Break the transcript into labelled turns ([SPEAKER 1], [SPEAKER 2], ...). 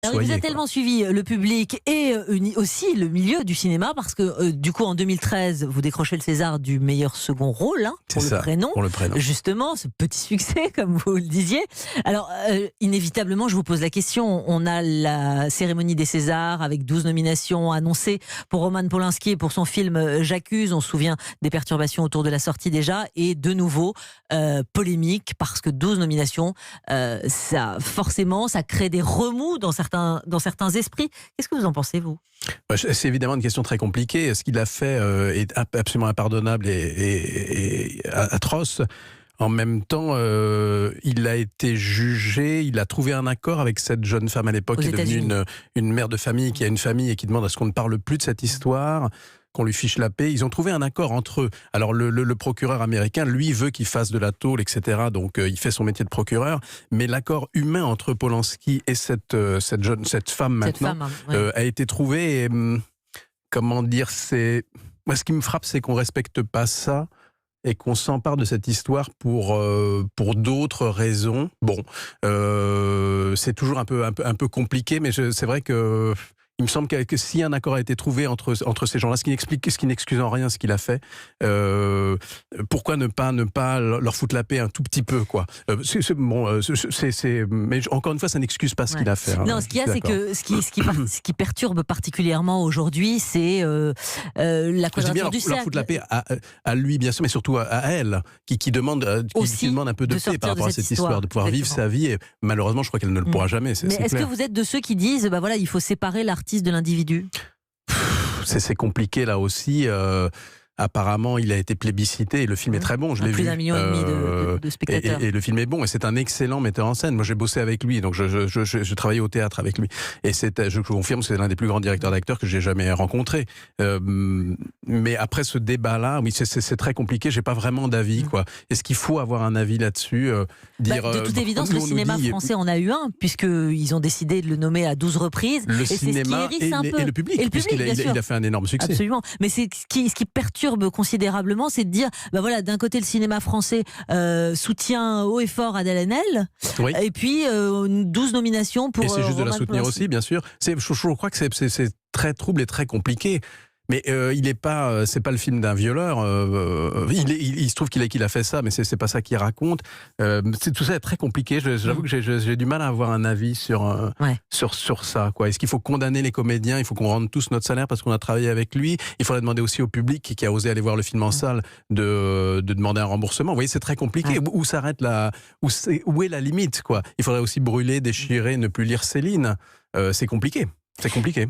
[SPEAKER 1] Alors, il vous a tellement suivi le public et aussi le milieu du cinéma parce que du coup en 2013 vous décrochez le César du meilleur second rôle pour le prénom.
[SPEAKER 2] Pour le prénom.
[SPEAKER 1] Justement, ce petit succès comme vous le disiez. Alors inévitablement je vous pose la question, on a la cérémonie des Césars avec 12 nominations annoncées pour Roman Polanski et pour son film J'accuse. On se souvient des perturbations autour de la sortie déjà et de nouveau polémique parce que 12 nominations ça forcément ça crée des remous dans certains esprits. Qu'est-ce que vous en pensez, vous ?
[SPEAKER 2] C'est évidemment une question très compliquée. Ce qu'il a fait est absolument impardonnable et atroce. En même temps, il a été jugé, il a trouvé un accord avec cette jeune femme à l'époque qui est devenue une mère de famille, qui a une famille et qui demande à ce qu'on ne parle plus de cette histoire, qu'on lui fiche la paix. Ils ont trouvé un accord entre eux. Alors le procureur américain, lui, veut qu'il fasse de la tôle, etc. Donc il fait son métier de procureur. Mais l'accord humain entre Polanski et cette femme maintenant a été trouvé. Et, comment dire, moi, ce qui me frappe, c'est qu'on ne respecte pas ça et qu'on s'empare de cette histoire pour d'autres raisons. Bon, c'est toujours un peu compliqué, mais c'est vrai que il me semble que si un accord a été trouvé entre ces gens-là, ce qui n'excuse en rien ce qu'il a fait, pourquoi ne pas leur foutre la paix un tout petit peu, quoi. Mais encore une fois, ça n'excuse pas ce qu'il a fait.
[SPEAKER 1] Non, ce qu'il y a, c'est que ce qui perturbe particulièrement aujourd'hui, c'est la quadrature du cercle.
[SPEAKER 2] Leur foutre la paix à lui, bien sûr, mais surtout à elle, qui demande un peu de paix par rapport à cette histoire, de pouvoir vivre sa vie. Et malheureusement, je crois qu'elle ne le pourra jamais.
[SPEAKER 1] Mais est-ce que vous êtes de ceux qui disent, il faut séparer l'artiste de l'individu?
[SPEAKER 2] C'est compliqué là aussi. Apparemment, il a été plébiscité et le film est très bon. Je l'ai vu.
[SPEAKER 1] Plus d'1,5 million de spectateurs.
[SPEAKER 2] Et le film est bon et c'est un excellent metteur en scène. Moi, j'ai bossé avec lui, donc je travaillais au théâtre avec lui. Et je confirme que c'est l'un des plus grands directeurs d'acteurs que j'ai jamais rencontré. Mais après ce débat-là, oui, c'est très compliqué. J'ai pas vraiment d'avis, quoi. Est-ce qu'il faut avoir un avis là-dessus?
[SPEAKER 1] De toute évidence, le cinéma français en a eu un, puisqu'ils ont décidé de le nommer à 12 reprises.
[SPEAKER 2] Le cinéma et le public, puisqu'il a fait un énorme succès.
[SPEAKER 1] Absolument. Mais ce qui perturbe considérablement, c'est de dire, d'un côté le cinéma français soutient haut et fort Adèle Haenel, et puis 12 nominations pour.
[SPEAKER 2] Et c'est juste de la
[SPEAKER 1] Roman
[SPEAKER 2] soutenir
[SPEAKER 1] Polanski.
[SPEAKER 2] aussi, bien sûr. Je crois que c'est très trouble et très compliqué. Mais il est pas, c'est pas le film d'un violeur. Il se trouve qu'il a fait ça, mais c'est pas ça qu'il raconte. Tout ça est très compliqué. J'avoue que j'ai du mal à avoir un avis sur ça, quoi. Est-ce qu'il faut condamner les comédiens? Il faut qu'on rende tous notre salaire parce qu'on a travaillé avec lui. Il faudrait demander aussi au public qui a osé aller voir le film en salle de demander un remboursement. Vous voyez, c'est très compliqué. Où s'arrête où est la limite, quoi? Il faudrait aussi brûler, déchirer, ne plus lire Céline. C'est compliqué. C'est compliqué.